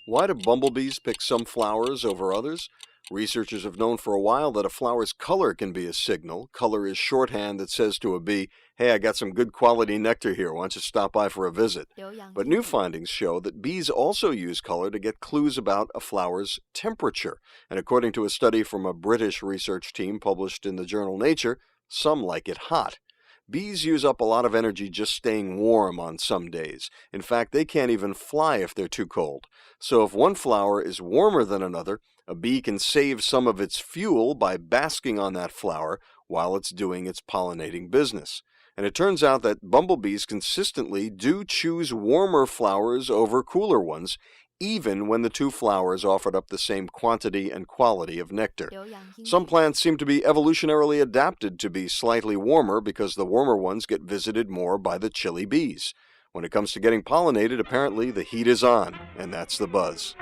Why do bumblebees pick some flowers over others? Researchers have known for a while that a flower's color can be a signal. Color is shorthand that says to a bee, hey, I got some good quality nectar here. Why don't you stop by for a visit? But new findings show that bees also use color to get clues about a flower's temperature. And according to a study from a British research team published in the journal Nature, some like it hot. Bees use up a lot of energy just staying warm on some days. In fact, they can't even fly if they're too cold. So if one flower is warmer than another, a bee can save some of its fuel by basking on that flower while it's doing its pollinating business. And it turns out that bumblebees consistently do choose warmer flowers over cooler ones, even when the two flowers offered up the same quantity and quality of nectar. Some plants seem to be evolutionarily adapted to be slightly warmer because the warmer ones get visited more by the chilly bees. When it comes to getting pollinated, apparently the heat is on, and that's the buzz.